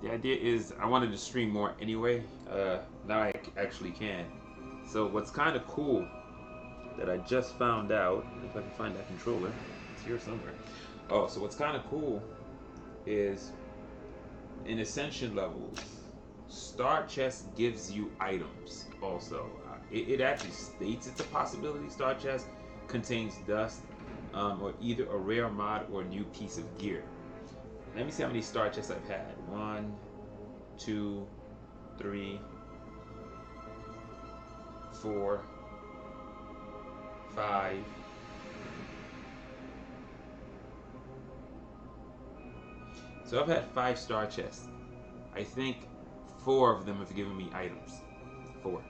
The idea is I wanted to stream more anyway. Now I actually can. So what's kind of cool that I just found out, if I can find that controller, it's here somewhere. Oh, so what's kind of cool is in Ascension levels, Star Chest gives you items also. It actually states it's a possibility. Star Chest contains dust or either a rare mod or a new piece of gear. Let me see how many Star Chests I've had. 1, 2, 3, 4, 5. So I've had 5 Star Chests. I think 4 of them have given me items. 4.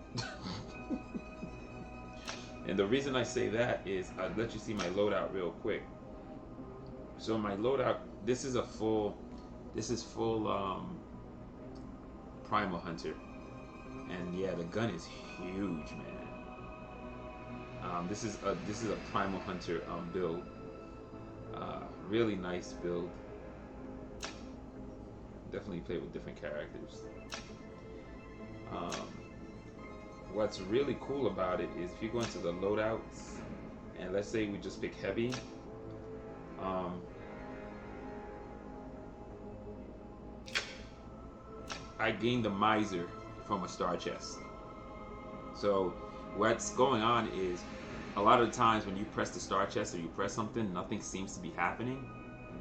And the reason I say that is I'll let you see my loadout real quick. So my loadout, this is full Primal Hunter. And yeah, the gun is huge, man. This is a Primal Hunter build. Really nice build. Definitely play with different characters. What's really cool about it is if you go into the loadouts and let's say we just pick heavy, I gained the miser from a star chest. So what's going on is a lot of the times when you press the star chest or you press something, nothing seems to be happening.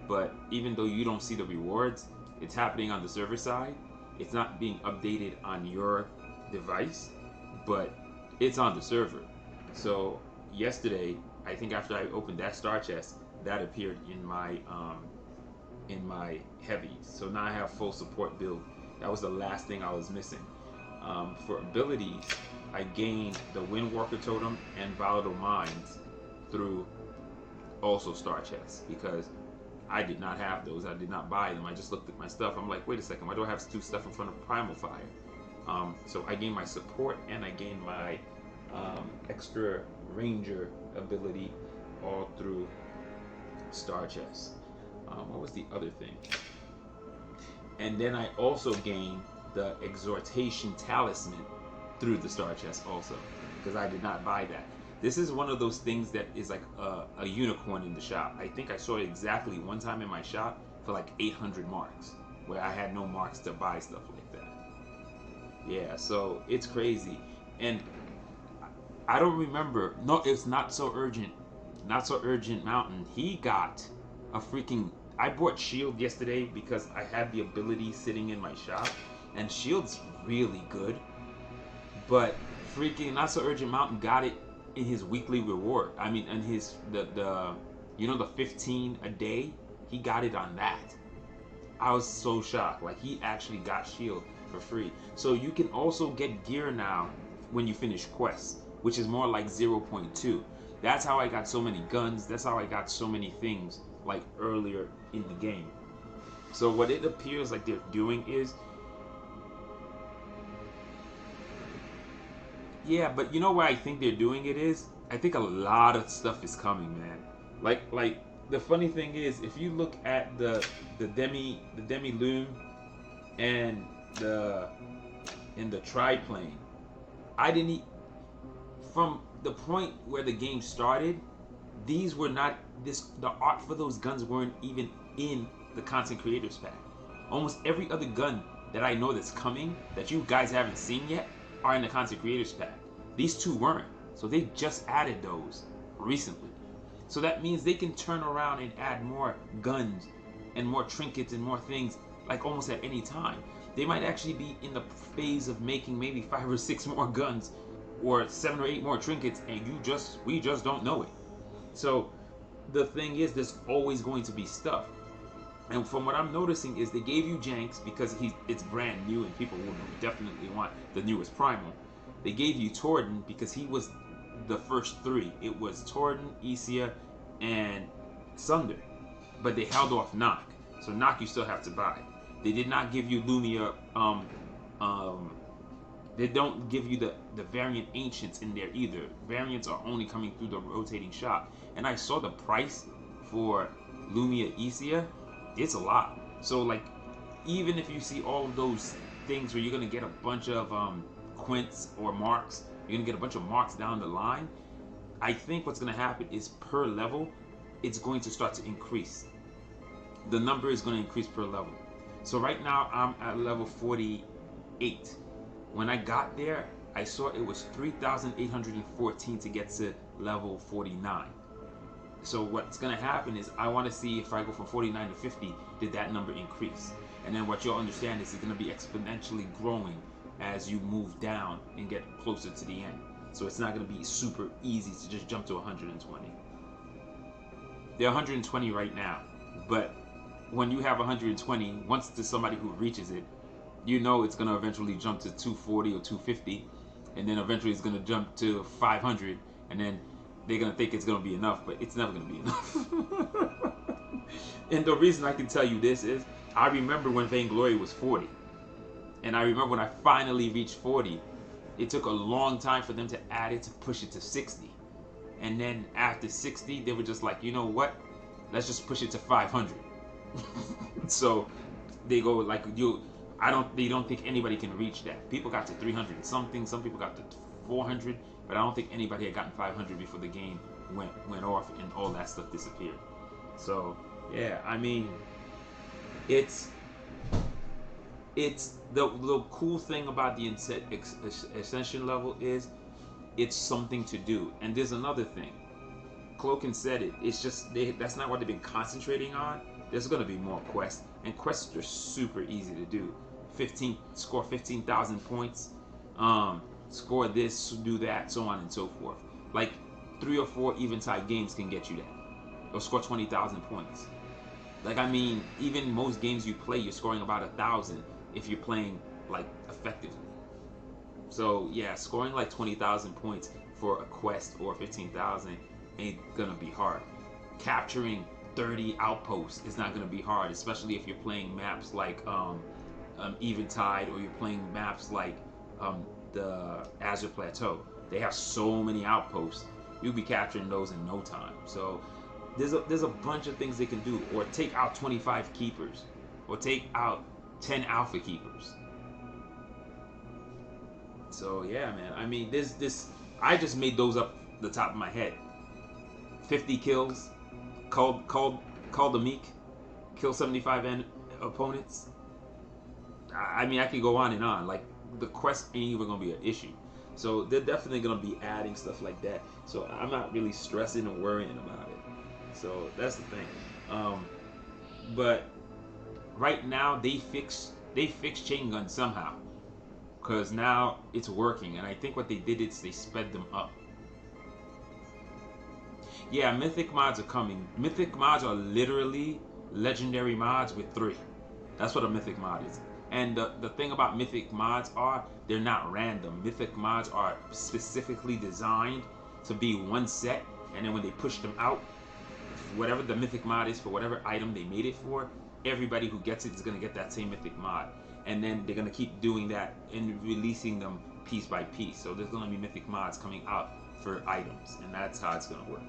But even though you don't see the rewards, it's happening on the server side. It's not being updated on your device, but it's on the server. So yesterday, I think after I opened that star chest, that appeared in my heavies. So now I have full support build. That was the last thing I was missing. For abilities, I gained the Windwalker Totem and Volatile Mines through also star chests because I did not have those. I did not buy them. I just looked at my stuff. I'm like, wait a second, why do I have 2 stuff in front of Primal Fire? So I gained my support and I gained my extra Ranger ability all through star chests. What was the other thing? And then I also gained the Exhortation Talisman through the star chest also because I did not buy that. This is one of those things that is like a unicorn in the shop. I think I saw it exactly one time in my shop for like 800 marks where I had no marks to buy stuff like that. Yeah, so it's crazy. And I don't remember. No, it's Not So Urgent. Not So Urgent Mountain. He got a freaking... I bought Shield yesterday because I had the ability sitting in my shop. And Shield's really good. But freaking Not So Urgent Mountain got it in his weekly reward. I mean, in his the you know, the 15 a day, he got it on that. I was so shocked. Like, he actually got Shield for free. So you can also get gear now when you finish quests, which is more like 0.2. That's how I got so many guns. That's how I got so many things like earlier in the game. So what it appears like they're doing is, yeah, but you know why I think they're doing it is? I think a lot of stuff is coming, man. Like the funny thing is, if you look at the Demi Loom and the triplane, I didn't from the point where the game started, these were not the art for those guns weren't even in the content creators pack. Almost every other gun that I know that's coming that you guys haven't seen yet are in the content creators pack. These 2 weren't, so they just added those recently. So that means they can turn around and add more guns and more trinkets and more things like almost at any time. They might actually be in the phase of making maybe 5 or 6 more guns or 7 or 8 more trinkets, and we just don't know it. So the thing is, there's always going to be stuff. And from what I'm noticing is they gave you Janks because it's brand new and people will definitely want the newest Primal. They gave you Torden because he was the first 3. It was Torden, Isia, and Sunder. But they held off Nock. So Nock you still have to buy. They did not give you Lumia. They don't give you the variant Ancients in there either. Variants are only coming through the rotating shop. And I saw the price for Lumia Isia. It's a lot. So like even if you see all of those things where you're gonna get a bunch of quints or marks, you're gonna get a bunch of marks down the line. I think what's gonna happen is per level, it's going to start to increase. The number is going to increase per level. So right now I'm at level 48. When I got there, I saw it was 3,814 to get to level 49. So what's going to happen is I want to see if I go from 49 to 50, did that number increase? And then what you'll understand is it's going to be exponentially growing as you move down and get closer to the end. So it's not going to be super easy to just jump to 120. They're 120 right now, but when you have 120, once there's somebody who reaches it, you know it's going to eventually jump to 240 or 250, and then eventually it's going to jump to 500, and then they're going to think it's going to be enough, but it's never going to be enough. And the reason I can tell you this is, I remember when Vainglory was 40, and I remember when I finally reached 40, it took a long time for them to add it to push it to 60. And then after 60, they were just like, you know what? Let's just push it to 500. So they go like, they don't think anybody can reach that. People got to 300 and something. Some people got to 400, but I don't think anybody had gotten 500 before the game went off and all that stuff disappeared. So yeah, I mean, it's the cool thing about the Ascension level is it's something to do. And there's another thing. Cloakin said it. It's just that's not what they've been concentrating on. There's going to be more quests, and quests are super easy to do. Score 15,000 points. Score this, do that, so on and so forth. Like 3 or 4 eventide games can get you that. Or score 20,000 points. Like, I mean, even most games you play, you're scoring about 1,000 if you're playing like effectively. So yeah, scoring like 20,000 points for a quest or 15,000 ain't gonna be hard. Capturing 30 outposts is not gonna be hard, especially if you're playing maps like Eventide, or you're playing maps like the Azure Plateau. They have so many outposts. You'll be capturing those in no time. So there's a bunch of things they can do, or take out 25 keepers, or take out 10 alpha keepers. So yeah, man. I mean, I just made those up the top of my head. 50 kills, call the meek, kill 75 opponents. I mean, I could go on and on. Like, the quest ain't even gonna be an issue. So they're definitely gonna be adding stuff like that. So I'm not really stressing or worrying about it. So that's the thing. But right now they fixed chain guns somehow, because now it's working. And I think what they did is they sped them up. Yeah, Mythic Mods are coming. Mythic Mods are literally legendary mods with 3. That's what a Mythic Mod is. And the thing about Mythic Mods are, they're not random. Mythic Mods are specifically designed to be one set, and then when they push them out, whatever the Mythic Mod is for whatever item they made it for, everybody who gets it is going to get that same Mythic Mod. And then they're going to keep doing that and releasing them piece by piece. So there's going to be Mythic Mods coming out for items, and that's how it's going to work.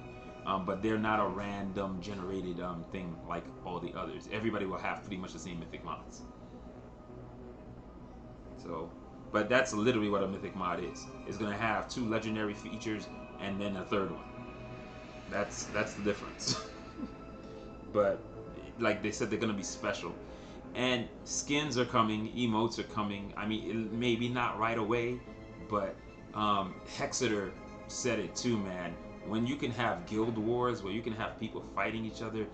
But they're not a random generated thing like all the others. Everybody will have pretty much the same Mythic Mods. So, but that's literally what a Mythic Mod is. It's going to have 2 legendary features and then a 3rd one. That's the difference. But like they said, they're going to be special. And skins are coming, emotes are coming. I mean, maybe not right away, but Hexeter said it too, man. When you can have guild wars, where you can have people fighting each other,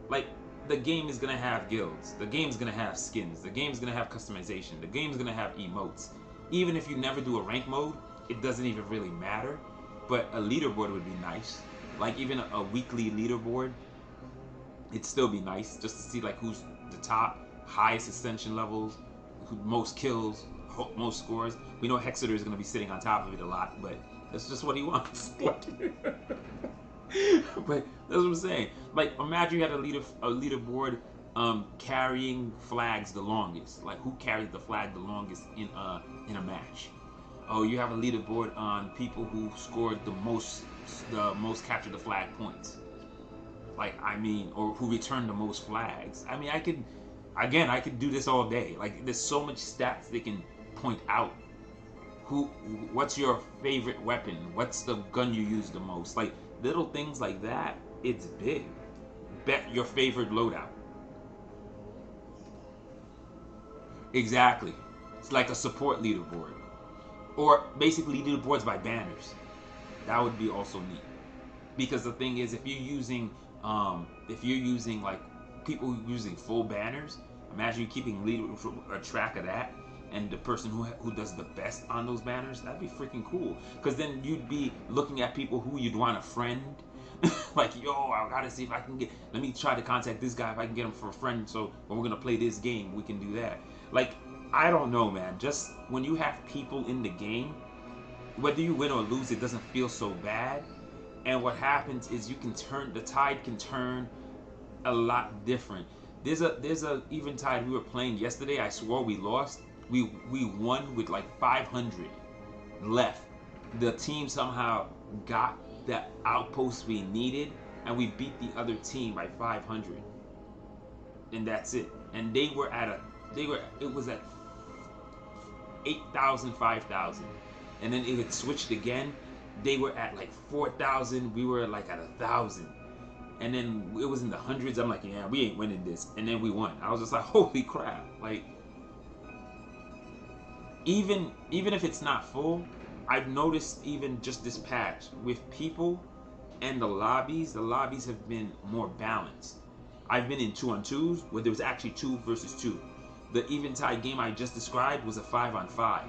like, the game is gonna have guilds, the game's gonna have skins, the game's gonna have customization, the game's gonna have emotes. Even if you never do a rank mode, it doesn't even really matter. But a leaderboard would be nice. Like, even a weekly leaderboard, it'd still be nice just to see like who's the top, highest ascension levels, most kills, most scores. We know Hexeter is gonna be sitting on top of it a lot, but that's just what he wants. But that's what I'm saying. Like, imagine you had a leaderboard carrying flags the longest. Like, who carried the flag the longest in a match? Oh, you have a leaderboard on people who scored the most capture the flag points. Like, I mean, or who returned the most flags. I mean, I could Again, I could do this all day. Like, there's so much stats they can point out. What's your favorite weapon? What's the gun you use the most? Like, little things like that, it's big. Bet your favorite loadout. Exactly. It's like a support leaderboard. Or basically leaderboards by banners. That would be also neat. Because the thing is, if you're using like people using full banners, imagine you keeping a track of that, and the person who does the best on those banners, that'd be freaking cool. Because then you'd be looking at people who you'd want to friend. Like, yo, I gotta see if I can let me try to contact this guy if I can get him for a friend, so when we're gonna play this game, we can do that. Like, I don't know, man. Just when you have people in the game, whether you win or lose, it doesn't feel so bad. And what happens is the tide can turn a lot different. There's a even tide we were playing yesterday. I swore we lost. We won with like 500 left. The team somehow got the outpost we needed, and we beat the other team by 500. And that's it. And it was at 8,000, 5,000. And then it had switched again. They were at like 4,000. We were like at 1,000. And then it was in the hundreds. I'm like, yeah, we ain't winning this. And then we won. I was just like, holy crap. Like, even if it's not full, I've noticed even just this patch with people and the lobbies have been more balanced. I've been in 2-on-2s where there was actually 2 versus 2. The eventide game I just described was a 5-on-5.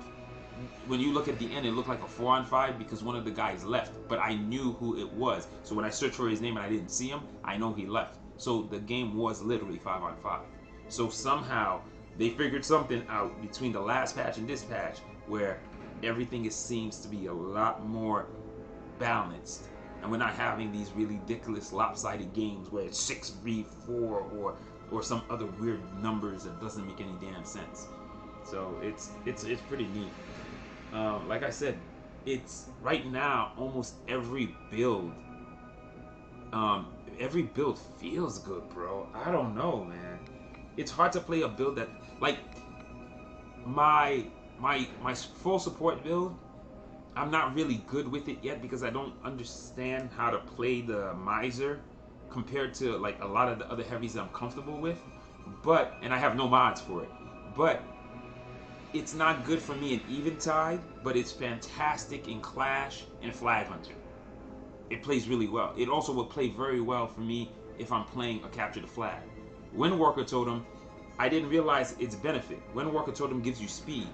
When you look at the end, it looked like a 4-on-5 because one of the guys left, but I knew who it was. So when I searched for his name and I didn't see him, I know he left. So the game was literally 5-on-5. So somehow they figured something out between the last patch and this patch where everything seems to be a lot more balanced. And we're not having these really ridiculous lopsided games where it's 6v4 or some other weird numbers that doesn't make any damn sense. So it's pretty neat. Like I said, it's right now almost every build feels good, bro. I don't know, man. It's hard to play a build that, like, my full support build, I'm not really good with it yet because I don't understand how to play the miser compared to like a lot of the other heavies that I'm comfortable with. And I have no mods for it. But it's not good for me in Eventide, but it's fantastic in Clash and Flag Hunter. It plays really well. It also will play very well for me if I'm playing a Capture the Flag. Windwalker Totem, I didn't realize its benefit. Windwalker Totem gives you speed.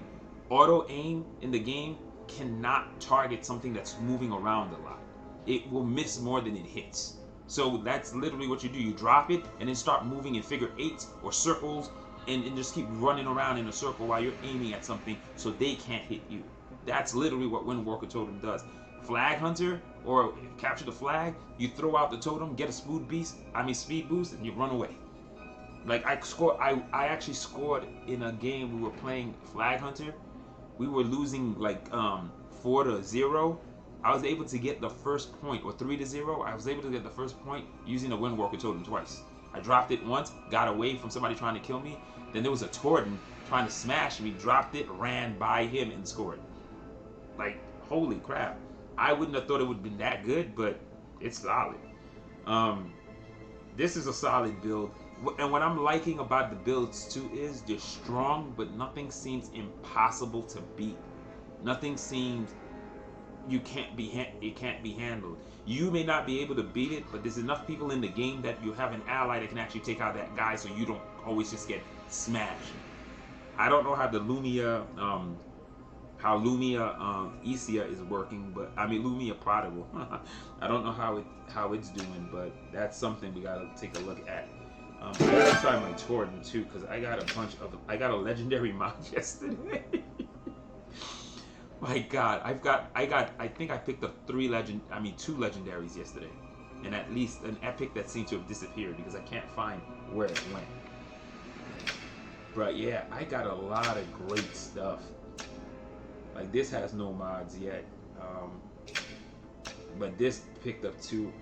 Auto aim in the game cannot target something that's moving around a lot. It will miss more than it hits. So that's literally what you do. You drop it and then start moving in figure 8s or circles and just keep running around in a circle while you're aiming at something so they can't hit you. That's literally what Windwalker Totem does. Flag Hunter or Capture the Flag, you throw out the totem, get a speed boost, and you run away. Like I actually scored in a game we were playing Flag Hunter. We were losing like 4-0. I was able to get the first point, or 3-0. I was able to get the first point using the Windwalker Totem twice. I dropped it once, got away from somebody trying to kill me. Then there was a Torden trying to smash me, dropped it, ran by him, and scored. Like, holy crap. I wouldn't have thought it would have been that good, but it's solid. This is a solid build. And what I'm liking about the builds too is they're strong, but nothing seems impossible to beat. Nothing seems it can't be handled. You may not be able to beat it, but there's enough people in the game that you have an ally that can actually take out that guy, so you don't always just get smashed. I don't know how the Lumia Isia is working, but I mean Lumia Prodigal. I don't know how it's doing, but that's something we gotta take a look at. I gotta try my Torden too, because I got a legendary mod yesterday. My God, I think I picked up 2 legendaries yesterday, and at least an epic that seemed to have disappeared because I can't find where it went. But yeah, I got a lot of great stuff. Like this has no mods yet, but this picked up 2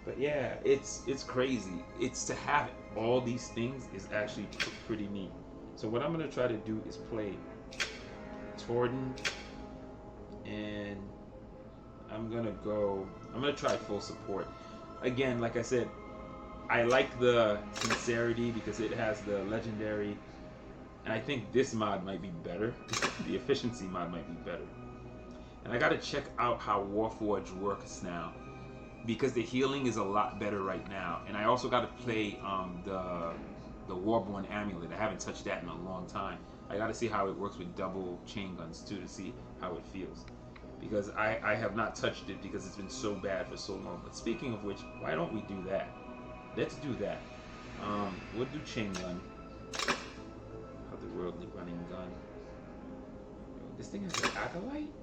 But yeah, it's crazy. It's to have all these things is actually pretty neat. So what I'm gonna try to do is play Torden, and I'm gonna try full support. Again, like I said, I like the sincerity because it has the legendary, and I think this mod might be better. The efficiency mod might be better. And I gotta check out how Warforged works now, because the healing is a lot better right now. And I also gotta play the Warborn Amulet. I haven't touched that in a long time. I gotta see how it works with double chain guns too, to see how it feels. Because I have not touched it because it's been so bad for so long. But speaking of which, why don't we do that? Let's do that. We'll do chain gun. Otherworldly running gun. This thing has an acolyte?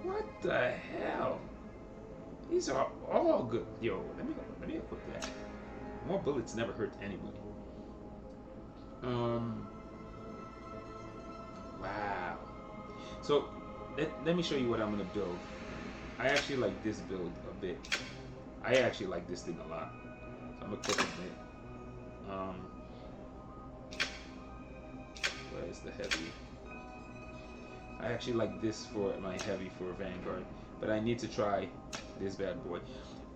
What the hell? These are all good. Yo, let me equip that. More bullets never hurt anybody. Wow. So let me show you what I'm gonna build. I actually like this build a bit. I actually like this thing a lot. So I'm gonna equip it. Where's the heavy? I actually like this for my heavy for Vanguard, but I need to try this bad boy.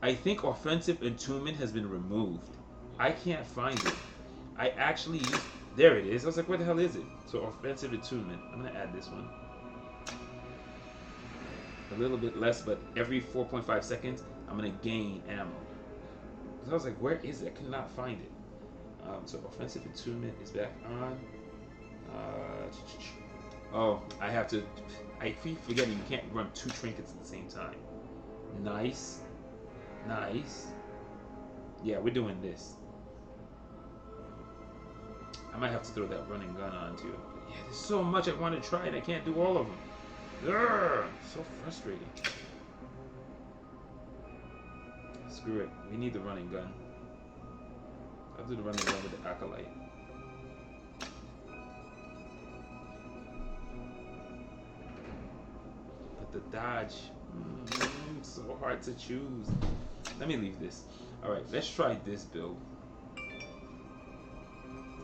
I think offensive attunement has been removed. I can't find it. I actually used, there it is. I was like, where the hell is it? So offensive attunement. I'm gonna add this one. A little bit less, but every 4.5 seconds, I'm gonna gain ammo. So I was like, where is it? I could not find it. So offensive attunement is back on. Oh, I keep forgetting you can't run 2 trinkets at the same time. Nice. Nice. Yeah, we're doing this. I might have to throw that running gun on too. Yeah, there's so much I want to try and I can't do all of them. Urgh, so frustrating. Screw it. We need the running gun. I'll do the running gun with the acolyte. But the dodge, so hard to choose. Let me leave this. Alright, let's try this build.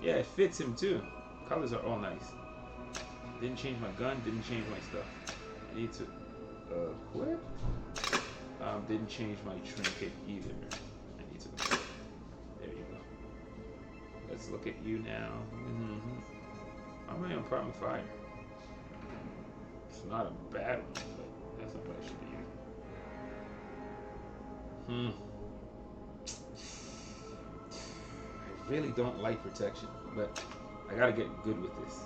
Yeah, it fits him too. Colors are all nice. Didn't change my gun, didn't change my stuff. I need to equip. Didn't change my trinket either. I need to equip. There you go. Let's look at you now. I'm on Prime Fire. It's not a bad one, but that's what I should use. I really don't like protection, but I gotta get good with this.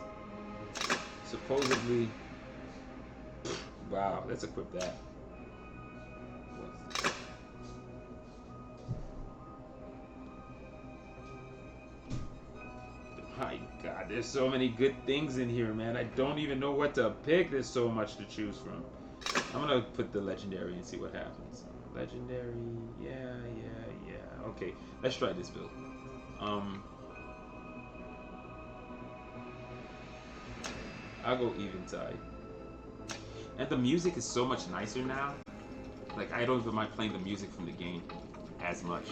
Supposedly, wow, let's equip that. My God, there's so many good things in here, man. I don't even know what to pick. There's so much to choose from. I'm gonna put the legendary and see what happens. Legendary, yeah. Okay, let's try this build. I'll go Eventide. And the music is so much nicer now. Like, I don't even mind playing the music from the game as much.